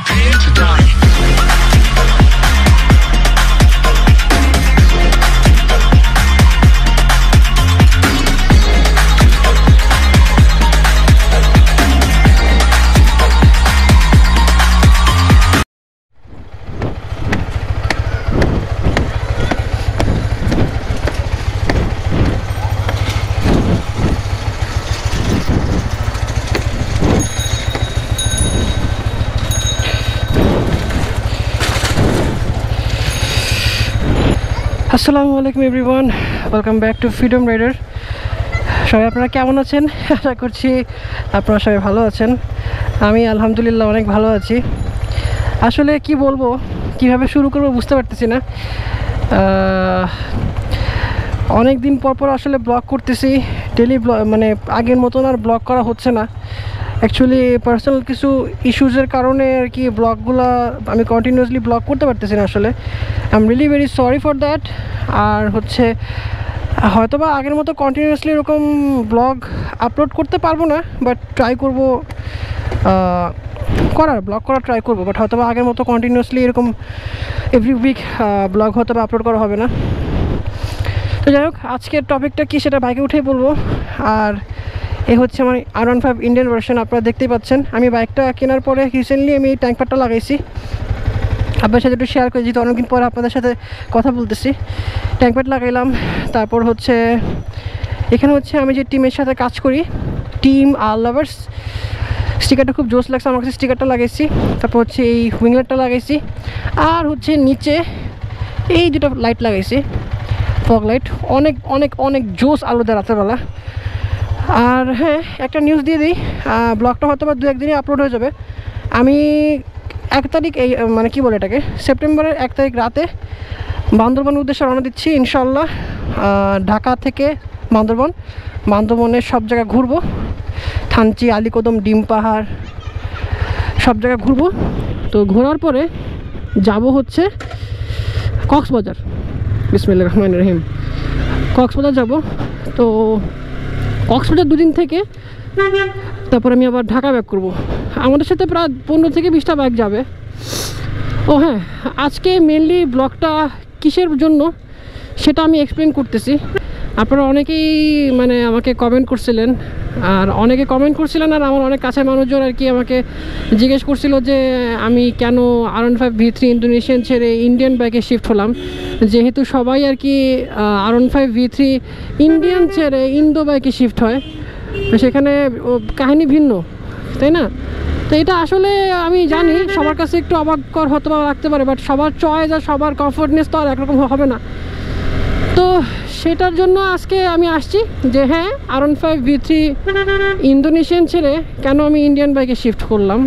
prepared to die. আসসালামু আলাইকুম everyone, welcome back to freedom rider. সবাই আপনারা কেমন আছেন? আশা করছি আপনারা সবাই ভালো আছেন। আমি আলহামদুলিল্লাহ অনেক ভালো আছি। আসলে কি বলবো, কিভাবে শুরু করবো বুঝতে পারতেছি না। অনেক দিন পর আসলে ব্লগ করতেছি, ডেলি ব্লগ, মানে আগের মতন আর ব্লগ করা হচ্ছে না। অ্যাকচুয়ালি পার্সোনাল কিছু ইস্যুসের কারণে আর কি ব্লগগুলো আমি কন্টিনিউয়াসলি ব্লগ করতে পারতেছি না। আসলে I am really very sorry for that. আর হচ্ছে হয়তোবা আগের মতো কন্টিনিউয়াসলি এরকম ব্লগ আপলোড করতে পারবো না, বাট ট্রাই করবো ব্লগ করার ট্রাই করবো। বাট হয়তোবা আগের মতো কন্টিনিউয়াসলি এরকম এভরি উইক ব্লগ হয়তোবা আপলোড করা হবে না। তো যাই হোক, আজকের টপিকটা কি সেটা বাইকে উঠেই বলবো। আর এ হচ্ছে আমার R15 ইন্ডিয়ান ভার্সন। আপনারা দেখতেই পাচ্ছেন, আমি বাইকটা কেনার পরে রিসেন্টলি আমি ট্যাঙ্ক প্যাডটা লাগাইছি। আপনার সাথে একটু শেয়ার করে, যেহেতু অনেকদিন পরে আপনাদের সাথে কথা বলতেছি। ট্যাঙ্ক প্যাড লাগাইলাম। তারপর হচ্ছে এখানে হচ্ছে আমি যে টিমের সাথে কাজ করি, টিম আর লাভার্স, স্টিকারটা খুব জোস লাগছে আমার কাছে। স্টিকারটা লাগাইছি। তারপর হচ্ছে এই উইংলারটা লাগাইছি। আর হচ্ছে নিচে এই দুটো লাইট লাগাইছি, ফগ লাইট। অনেক অনেক অনেক জোস আলো দেয় রাতেরবেলা। আর হ্যাঁ, একটা নিউজ দিয়ে দিই, ব্লগটা হয়তো বা 2-1 দিনই আপলোড হয়ে যাবে। আমি 1 তারিখ, এই মানে কী বলে এটাকে, সেপ্টেম্বরের 1 তারিখ রাতে বান্দরবনের উদ্দেশ্যে রওনা দিচ্ছি ইনশাল্লাহ। ঢাকা থেকে বান্দরবনের সব জায়গায় ঘুরবো। থানচি, আলীকদম, ডিম পাহাড় সব জায়গায় ঘুরবো। তো ঘোরার পরে যাব হচ্ছে কক্সবাজার। বিসমিল্লাহির রহমানির রহিম। কক্সবাজার যাব। তো কক্সবাজার 2 দিন থেকে তারপর আমি আবার ঢাকা ব্যাক করব। আমাদের সাথে প্রায় 15 থেকে 20টা বাইক যাবে। ও হ্যাঁ, আজকে মেনলি ব্লগটা কিসের জন্য সেটা আমি এক্সপ্লেন করতেছি। আপনারা অনেকেই মানে আমাকে কমেন্ট করছিলেন, আর আমার অনেক কাছের মানুষজন আর কি আমাকে জিজ্ঞেস করছিল যে আমি কেন R15 V3 ইন্দোনেশিয়ান ছেড়ে ইন্ডিয়ান বাইকে শিফট হলাম। যেহেতু সবাই আর কি R15 V3 ইন্ডিয়ান ছেড়ে ইন্দো বাইকে শিফট হয়, সেখানে কাহিনী ভিন্ন, তাই না? তো এটা আসলে আমি জানি সবার কাছে একটু অবাককর হতে বা লাগতে পারে, বাট সবার চয়েস আর সবার কমফোর্টনেস তো আর একরকম হবে না। তো সেটার জন্য আজকে আমি আসছি যে হ্যাঁ, R15 V3 ইন্দোনেশিয়ান ছেড়ে কেন আমি ইন্ডিয়ান বাইকে শিফট করলাম,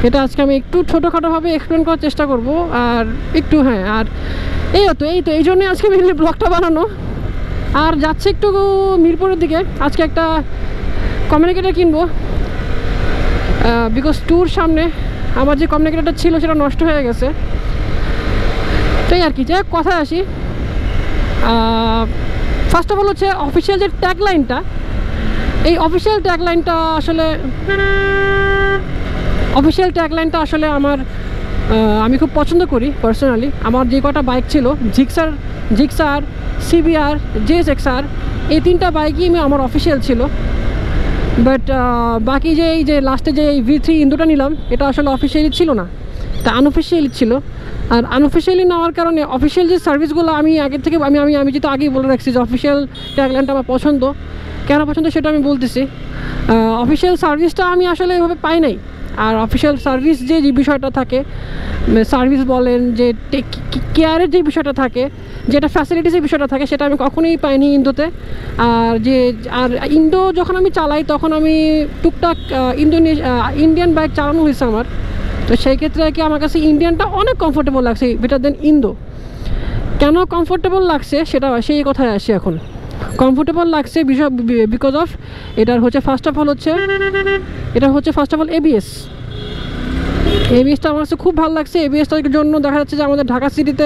এটা আজকে আমি একটু ছোটোখাটোভাবে এক্সপ্লেন করার চেষ্টা করব। আর একটু হ্যাঁ, আর এই জন্যই আজকে মেনলি ব্লগটা বানানো। আর যাচ্ছে একটু মিরপুরের দিকে। আজকে একটা কমিউনিকেটর কিনবো, বিকজ ট্যুর সামনে। আমার যে কমিউনিকেটরটা ছিল সেটা নষ্ট হয়ে গেছে। তাই আর কি, যাই কথায় আসি। ফার্স্ট অফ অল হচ্ছে অফিসিয়াল যে ট্যাগলাইনটা, এই অফিসিয়াল ট্যাগলাইনটা আসলে আমি খুব পছন্দ করি পার্সোনালি। আমার যে কটা বাইক ছিল, জিক্সার, CBR, JSXR, এই 3টা বাইকই আমার অফিসিয়াল ছিল। বাট বাকি যে এই যে লাস্টে যে এই V3 ইন্দোটা নিলাম, এটা আসলে অফিসিয়ালি ছিল না, এটা আনঅফিসিয়ালি ছিল। আর আনঅফিসিয়ালি নেওয়ার কারণে অফিসিয়াল যে সার্ভিসগুলো আমি আগের থেকে আমি যেহেতু আগেই বলে রাখছি যে অফিসিয়াল ট্যাগলাইনটা আমার পছন্দ। কেন পছন্দ সেটা আমি বলতেছি। অফিসিয়াল সার্ভিসটা আমি আসলে এভাবে পাই নাই। আর অফিসিয়াল সার্ভিস যে বিষয়টা থাকে, সার্ভিস বলেন, যে কেয়ারের যে বিষয়টা থাকে, যেটা ফ্যাসিলিটিসের বিষয়টা থাকে, সেটা আমি কখনোই পাইনি ইন্দোতে। আর ইন্দো যখন আমি চালাই তখন আমি টুকটাক ইন্ডিয়ান বাইক চালানো হয়েছে আমার। তো সেই ক্ষেত্রে আর কি আমার কাছে ইন্ডিয়ানটা অনেক কমফোর্টেবল লাগছে বেটার দেন ইন্দো। কেন কমফোর্টেবল লাগছে সেটা সেই কথায় আসি এখন। কমফোর্টেবল লাগছে বিকজ অফ এটার হচ্ছে ফার্স্ট অফ অল এবিএসটা আমার কাছে খুব ভালো লাগছে। এবিএসটার জন্য দেখা যাচ্ছে যে আমাদের ঢাকা সিটিতে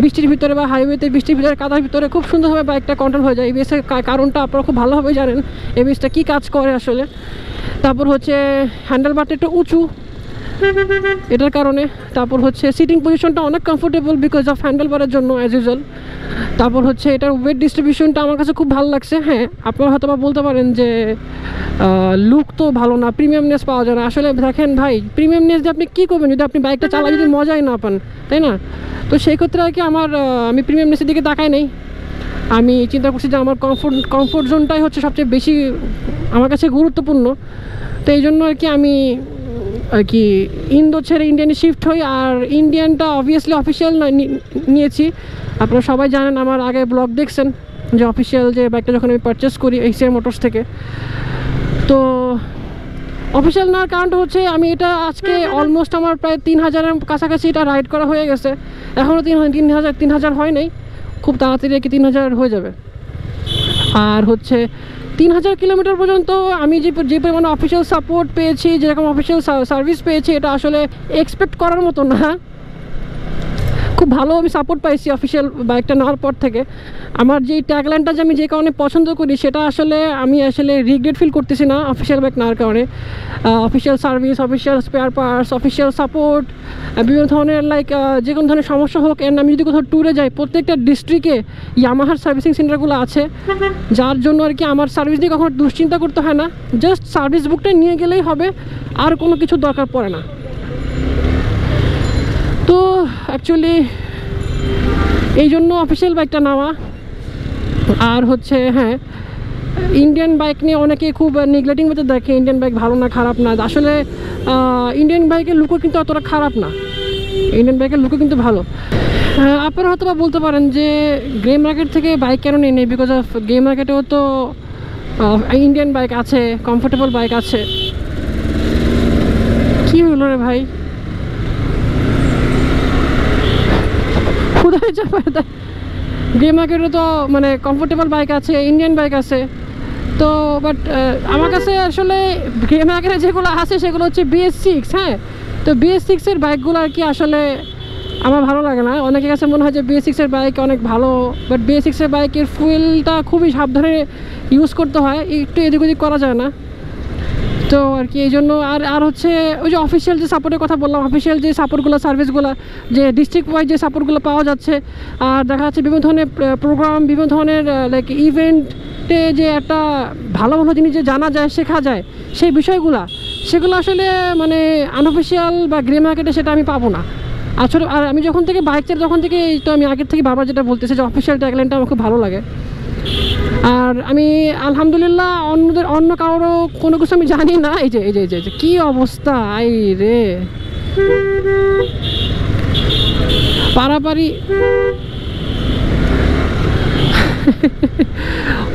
বৃষ্টির ভিতরে বা হাইওয়েতে বৃষ্টির ভিতরে কাদার ভিতরে খুব সুন্দরভাবে বাইকটা কন্ট্রোল হয়ে যায়। এবিএসের কারণটা আপনারা খুব ভালোভাবে জানেন, এবিএসটা কী কাজ করে আসলে। তারপর হচ্ছে হ্যান্ডেল বারটা একটু উঁচু, এটার কারণে। তারপর হচ্ছে সিটিং পজিশনটা অনেক কমফোর্টেবল বিকজ অফ হ্যান্ডেল বারের জন্য অ্যাজ ইউজুয়াল। তারপর হচ্ছে এটার ওয়েট ডিস্ট্রিবিউশনটা আমার কাছে খুব ভালো লাগছে। হ্যাঁ, আপনারা হয়তো বা বলতে পারেন যে লুক তো ভালো না, প্রিমিয়ামনেস পাওয়া যায় না। আসলে দেখেন ভাই, প্রিমিয়ামনেস দিয়ে আপনি কী করবেন যদি আপনি বাইকটা চালা যদি মজাই না পান, তাই না? তো সেই ক্ষেত্রে আর কি আমি প্রিমিয়ামনেসের দিকে তাকাই নেই। আমি চিন্তা করছি যে আমার কমফোর্ট জোনটাই হচ্ছে সবচেয়ে বেশি আমার কাছে গুরুত্বপূর্ণ। তো এই জন্য আর কি আমি আর কি ইন্দো ছেড়ে ইন্ডিয়ানে শিফট হই। আর ইন্ডিয়ানটা অবভিয়াসলি অফিসিয়াল নিয়েছি। আপনারা সবাই জানেন, আমার আগে ব্লগ দেখছেন যে অফিসিয়াল যে বাইকটা যখন আমি পারচেস করি এইচআর মোটরস থেকে। তো অফিসিয়াল নেওয়ার কারণটা হচ্ছে আমি এটা আজকে অলমোস্ট আমার প্রায় 3000-এর কাছাকাছি এটা রাইড করা হয়ে গেছে। এখনও 3000 হয় নাই, খুব তাড়াতাড়ি আর কি 3000 হয়ে যাবে। আর হচ্ছে 3000 কিলোমিটার পর্যন্ত আমি যে পরিমাণে অফিসিয়াল সাপোর্ট পেয়েছি, যেরকম অফিসিয়াল সার্ভিস পেয়েছি, এটা আসলে এক্সপেক্ট করার মতো না। খুব ভালো আমি সাপোর্ট পাইছি অফিসিয়াল বাইকটা নেওয়ার পর থেকে। আমার যেই ট্যাগলাইনটা যে আমি যে কারণে পছন্দ করি, সেটা আমি আসলে রিগ্রেট ফিল করতেছি না অফিসিয়াল বাইক নেওয়ার কারণে। Official service, official spare parts, official support, বিভিন্ন ধরনের যে কোনো ধরনের সমস্যা হোক, এন্ড আমি যদি কোথাও ট্যুরে যাই, প্রত্যেকটা ডিস্ট্রিক্টে ইয়ামাহার সার্ভিসিং সেন্টারগুলো আছে, যার জন্য আর কি আমার সার্ভিস নিয়ে কখনো দুশ্চিন্তা করতে হয় না। জাস্ট সার্ভিস বুকটা নিয়ে গেলেই হবে, আর কোনো কিছু দরকার পড়ে না। তো অ্যাকচুয়ালি এই জন্য অফিসিয়াল বাইকটা নেওয়া। আর হচ্ছে হ্যাঁ, ইন্ডিয়ান বাইক নিয়ে অনেকে খুব নেগলেক্টিং মতো দেখে, ইন্ডিয়ান বাইক ভালো না খারাপ না। আসলে ইন্ডিয়ান বাইকের লুকও কিন্তু অতটা খারাপ না, ইন্ডিয়ান বাইকের লুকও কিন্তু ভালো। আপনারা হয়তো বা বলতে পারেন যে গ্রে মার্কেট থেকে বাইক কেন নিয়ে নেই, বিকজ অফ গ্রে মার্কেটেও তো ইন্ডিয়ান বাইক আছে, কমফোর্টেবল বাইক আছে। কী হলো রে ভাই, গ্রে মার্কেটে তো মানে কমফোর্টেবল বাইক আছে, ইন্ডিয়ান বাইক আছে। তো বাট আমার কাছে আসলে গ্রে মার্কেটে যেগুলো আছে সেগুলো হচ্ছে BS6। হ্যাঁ, তো BS6-এর বাইকগুলো আর কি আসলে আমার ভালো লাগে না। অনেকের কাছে মনে হয় যে BS6-এর বাইক অনেক ভালো, বাট BS6-এর বাইকের ফুয়েলটা খুবই সাবধানে ইউজ করতে হয়, একটু এদিক ওদিক করা যায় না। তো আর কি এই জন্য আর হচ্ছে ওই যে অফিসিয়াল যে সাপোর্টের কথা বললাম, অফিসিয়াল যে সাপোর্টগুলো, সার্ভিসগুলো, যে ডিস্ট্রিক্ট ওয়াইজ যে সাপোর্টগুলো পাওয়া যাচ্ছে, আর দেখা যাচ্ছে বিভিন্ন ধরনের প্রোগ্রাম, বিভিন্ন ধরনের লাইক ইভেন্টে যে একটা ভালো ভালো জিনিস যে জানা যায়, শেখা যায়, সেই বিষয়গুলো সেগুলো আসলে মানে আনঅফিসিয়াল বা গ্রে মার্কেটে সেটা আমি পাবো না আসলে। আর আমি যখন থেকে বাইক চালাই তখন থেকে তো আমি আগের থেকে বারবার যেটা বলতেছি যে অফিসিয়াল ট্যাগলাইনটা আমার খুব ভালো লাগে। আর আমি আলহামদুলিল্লাহ অন্য কারোরও কোনো কিছু আমি জানি না। এই যে এই যে এই যে কী অবস্থা, আই রে পারাপারি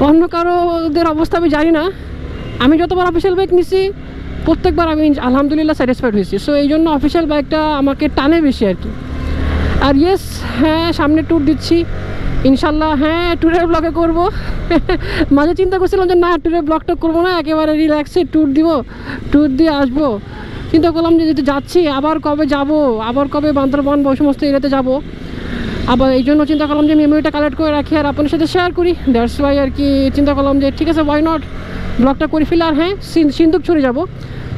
অন্য কারোদের অবস্থা আমি জানি না। আমি যতবার অফিসিয়াল বাইক নিছি প্রত্যেকবার আমি আলহামদুলিল্লাহ স্যাটিসফাইড হয়েছি। সো এই জন্য অফিসিয়াল বাইকটা আমাকে টানে বেশি আর কি। আর ইয়েস, হ্যাঁ সামনে ট্যুর দিচ্ছি ইনশাল্লাহ। হ্যাঁ, ট্যুরের ব্লগে করবো। মাঝে চিন্তা করছিলাম যে না, ট্যুরের ব্লগটা করবো না, একেবারে রিল্যাক্সে ট্যুর দিব, ট্যুর দিয়ে আসবো। চিন্তা করলাম যে যেহেতু যাচ্ছি, আবার কবে যাব, আবার কবে বান্দরবান বা সমস্ত এরিয়াতে যাবো, আবার এই জন্য চিন্তা করলাম যে মেমোরিটা কালেক্ট করে রাখি আর আপনার সাথে শেয়ার করি। দ্যাটস ওয়াই আর কি চিন্তা করলাম যে ঠিক আছে, ওয়াই নট, ব্লগটা করে ফেলে। আর হ্যাঁ, সিন্দুকছড়ি যাব,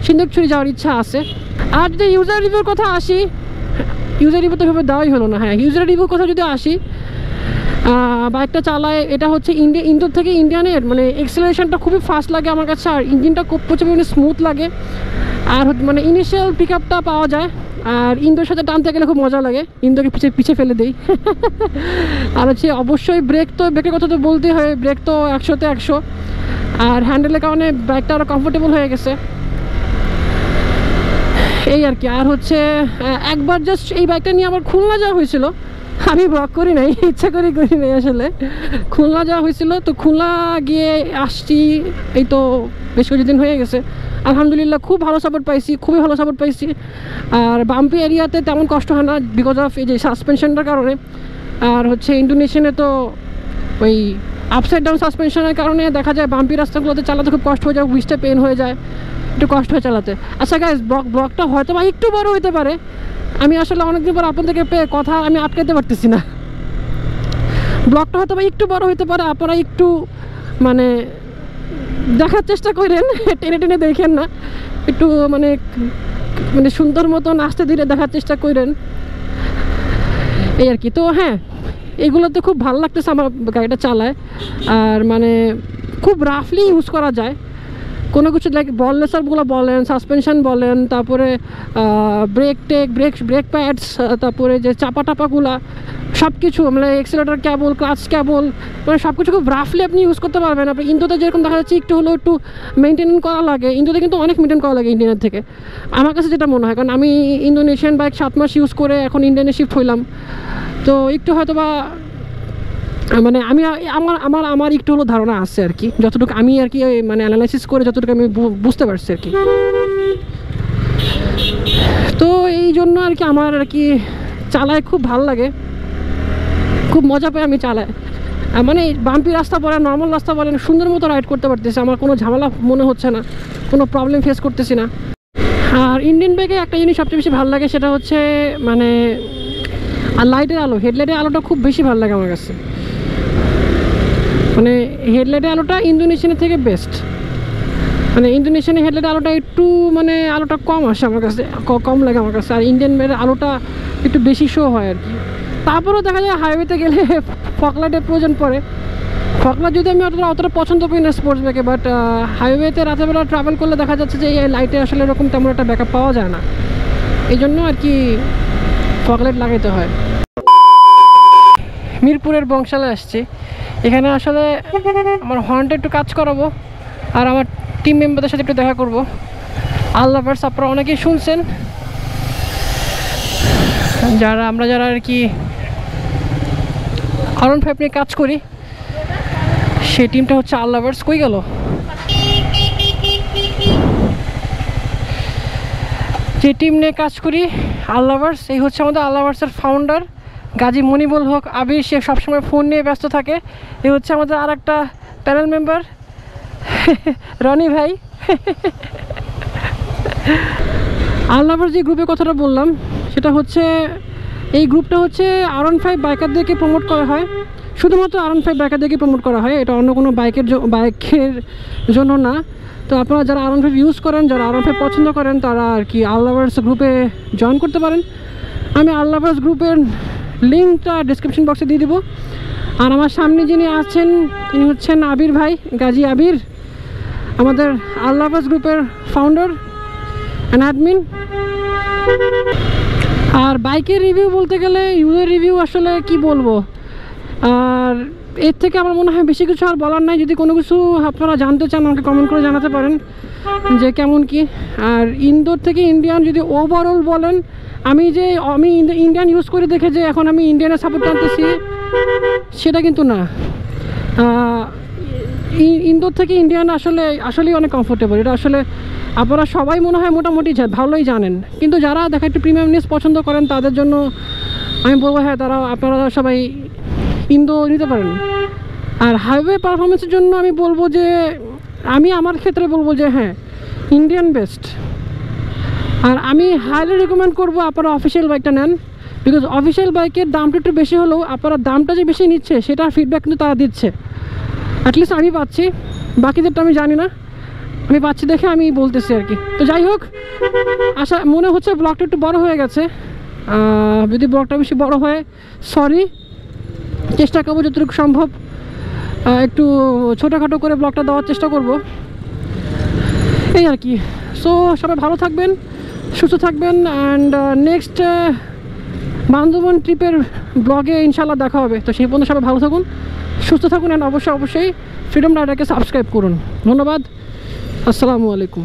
সিন্দুকছড়ি যাওয়ার ইচ্ছা আছে। আর যদি ইউজার রিভিউর কথা আসি, ইউজার রিভিউ তো ভেবে দেওয়াই হলো না। হ্যাঁ, ইউজার রিভিউর কথা যদি আসি, বাইকটা চালায় এটা হচ্ছে ইন্দোর থেকে ইন্ডিয়ানের মানে এক্সেলারেশনটা খুবই ফাস্ট লাগে আমার কাছে, আর ইঞ্জিনটা খুব প্রচুর পরিমাণে স্মুথ লাগে, আর মানে ইনিশিয়াল পিক আপটা পাওয়া যায়। আর ইন্দোর সাথে টানতে গেলে খুব মজা লাগে, ইন্দোকে পিছে ফেলে দেই। আর হচ্ছে অবশ্যই ব্রেকের কথা তো বলতে হয়, ব্রেক তো 100-তে 100। আর হ্যান্ডেলের কারণে বাইকটা আরও কমফোর্টেবল হয়ে গেছে এই আর কি। আর হচ্ছে একবার জাস্ট এই বাইকটা নিয়ে আবার খুলনা যাওয়া হয়েছিল, আমি ব্লগ করি নাই, ইচ্ছা করি নাই আসলে। খুলনা যাওয়া হয়েছিল, তো খুলনা গিয়ে আসছি এই তো বেশ কিছুদিন হয়ে গেছে। আলহামদুলিল্লাহ খুব ভালো সাপোর্ট পাইছি, খুবই ভালো সাপোর্ট পাইছি। আর বাম্পি এরিয়াতে তেমন কষ্ট হয় না বিকজ অফ এই যে সাসপেনশনটার কারণে। আর হচ্ছে ইন্ডোনেশিয়ানে তো ওই আপসাইড ডাউন সাসপেনশনের কারণে দেখা যায় বাম্পি রাস্তাগুলোতে চালাতে খুব কষ্ট হয়ে যায়, হুইলটা পেন হয়ে যায়, একটু কষ্ট হয় চালাতে। আচ্ছা গাইস, ব্লগটা হয়তো বা একটু বড় হতে পারে, আমি আসলে অনেকদিন পর আপনাদেরকে কথা আমি আটকাতে পারতেছি না। ব্লগটা হয়তো বা একটু বড় হতে পারে, আপনারা একটু মানে দেখার চেষ্টা করেন, টেনে টেনে দেখেন না, একটু মানে মানে সুন্দর মতন আস্তে ধীরে দেখার চেষ্টা করেন, এই আর কি। তো হ্যাঁ, এগুলোতে খুব ভালো লাগতেছে আমার গাড়িটা চালায়, আর মানে খুব রাফলি ইউজ করা যায়। কোনো কিছু লাইক বল লেসারগুলো বলেন, সাসপেনশন বলেন, তারপরে ব্রেক প্যাডস, তারপরে যে চাপা টাপাগুলা সব কিছু, মানে এক্সেলেটর ক্যাবল, ক্লাচ ক্যাবল, মানে সব কিছু খুব রাফলি আপনি ইউজ করতে পারবেন। আপনি ইন্দোতে যেরকম দেখা যাচ্ছে একটু হলেও একটু মেনটেন করা লাগে, ইন্দোতে কিন্তু অনেক মেনটেন করা লাগে ইন্ডিয়ানের থেকে, আমার কাছে যেটা মনে হয়। কারণ আমি ইন্দোনেশিয়ান বাইক 7 মাস ইউজ করে এখন ইন্ডিয়ানে শিফট হইলাম, তো একটু হয়তো বা মানে আমি আমার একটু হলো ধারণা আছে আর কি, যতটুকু আমি আর কি মানে অ্যানালাইসিস করে যতটুকু আমি বুঝতে পারছি আর কি। তো এই জন্য আর কি আমার আর কি চালায় খুব ভালো লাগে, খুব মজা পাই আমি চালায়। মানে বাম্পি রাস্তা বলেন, নর্মাল রাস্তা বলেন, সুন্দর মতো রাইড করতে পারতেছি, আমার কোনো ঝামেলা মনে হচ্ছে না, কোনো প্রবলেম ফেস করতেছি না। আর ইন্ডিয়ান বাইকে একটা জিনিস সবচেয়ে বেশি ভালো লাগে, সেটা হচ্ছে মানে আর লাইটের আলো, হেডলাইটের আলোটা খুব বেশি ভালো লাগে আমার কাছে। মানে হেডলাইটের আলোটা ইন্দোনেশিয়ানের থেকে বেস্ট। মানে ইন্দোনেশিয়ানের হেডলাইটের আলোটা একটু মানে আলোটা কম আসে আমার কাছে, কম লাগে আমার কাছে। আর ইন্ডিয়ানের আলোটা একটু বেশি শো হয় আর কি। তারপরেও দেখা যায় হাইওয়েতে গেলে ফগলাইটের প্রয়োজন পড়ে। ফগলাইট যদি আমি অতটা পছন্দ করি না স্পোর্টস বাইকে, বাট হাইওয়েতে রাতেরবেলা ট্রাভেল করলে দেখা যাচ্ছে যে এই লাইটে আসলে এরকম তেমন একটা ব্যাকআপ পাওয়া যায় না, এই জন্য আর কি ফগলাইট লাগাইতে হয়। মিরপুরের বংশালে আসছি, এখানে আসলে আমার হর্নটা একটু কাজ করাবো, আর আমার টিম মেম্বারদের সাথে একটু দেখা করবো। আল্লাভার্স আপনারা অনেকেই শুনছেন, আমরা যারা আর কি R15 নিয়ে কাজ করি, সেই টিমটা হচ্ছে আল্লাভার্স। কই গেল? যে টিম নিয়ে কাজ করি আল্লাভার্স, এই হচ্ছে আমাদের আল্লাভার্সের ফাউন্ডার গাজী মনিবুল হক আবির। সে সবসময় ফোন নিয়ে ব্যস্ত থাকে। এই হচ্ছে আমাদের আর একটা প্যানেল মেম্বার রনি ভাই। আল্লাভার্স যে গ্রুপের কথাটা বললাম, সেটা হচ্ছে এই গ্রুপটা হচ্ছে R15 বাইকারদেরকে প্রমোট করা হয়, শুধুমাত্র R15 বাইকারদেরকে প্রমোট করা হয়, এটা অন্য কোনো বাইকের জন্য না। তো আপনারা যারা R15 ইউজ করেন, যারা R15 পছন্দ করেন, তারা আর কি আল্লাভার্স গ্রুপে জয়েন করতে পারেন। আমি আল্লাভার্স গ্রুপের লিঙ্কটা ডিসক্রিপশন বক্সে দিয়ে দেবো। আর আমার সামনে যিনি আছেন তিনি হচ্ছেন আবির ভাই, গাজী আবির, আমাদের আল্লাভার্স গ্রুপের ফাউন্ডার অ্যান্ড অ্যাডমিন। আর বাইকের রিভিউ বলতে গেলে ইউজের রিভিউ আসলে কি বলবো, আর এর থেকে আমার মনে হয় বেশি কিছু আর বলার নাই। যদি কোনো কিছু আপনারা জানতে চান আমাকে কমেন্ট করে জানাতে পারেন যে কেমন কি। আর ইন্দোর থেকে ইন্ডিয়ান যদি ওভারঅল বলেন, আমি ইন্ডিয়ান ইউজ করে দেখে যে এখন আমি ইন্ডিয়ানের সাপোর্ট টানতেছি, সেটা কিন্তু না। ইন্দোর থেকে ইন্ডিয়ান আসলেই অনেক কমফোর্টেবল। এটা আসলে আপনারা সবাই মনে হয় মোটামুটি ভালোই জানেন, কিন্তু যারা দেখা একটু প্রিমিয়ামনেস পছন্দ করেন তাদের জন্য আমি বলবো হ্যাঁ, আপনারা সবাই ইন্দো নিতে পারেন। আর হাইওয়ে পারফরমেন্সের জন্য আমি বলবো যে আমার ক্ষেত্রে বলবো যে হ্যাঁ, ইন্ডিয়ান বেস্ট। আর আমি হাইলি রেকমেন্ড করবো আপনারা অফিসিয়াল বাইকটা নেন, বিকজ অফিসিয়াল বাইকের দামটা একটু বেশি হলেও আপনারা দামটা যে বেশি নিচ্ছে সেটার ফিডব্যাক কিন্তু তারা দিচ্ছে, অ্যাটলিস্ট আমি পাচ্ছি, বাকিদেরটা আমি জানি না, আমি পাচ্ছি দেখে আমি বলতেছি আর কি। তো যাই হোক, মনে হচ্ছে ব্লগটা একটু বড় হয়ে গেছে। যদি ব্লগটা বেশি বড় হয় সরি, চেষ্টা করবো যতটুকু সম্ভব একটু ছোটোখাটো করে ব্লগটা দেওয়ার চেষ্টা করব, এই আর কি। সো সবাই ভালো থাকবেন, সুস্থ থাকবেন, অ্যান্ড নেক্সট বান্দরবান ট্রিপের ব্লগে ইনশাল্লাহ দেখা হবে। তো সেই পর্যন্ত সবাই ভালো থাকুন, সুস্থ থাকুন, অ্যান্ড অবশ্যই ফ্রিডম রাইডারকে সাবস্ক্রাইব করুন। ধন্যবাদ, আসসালামু আলাইকুম।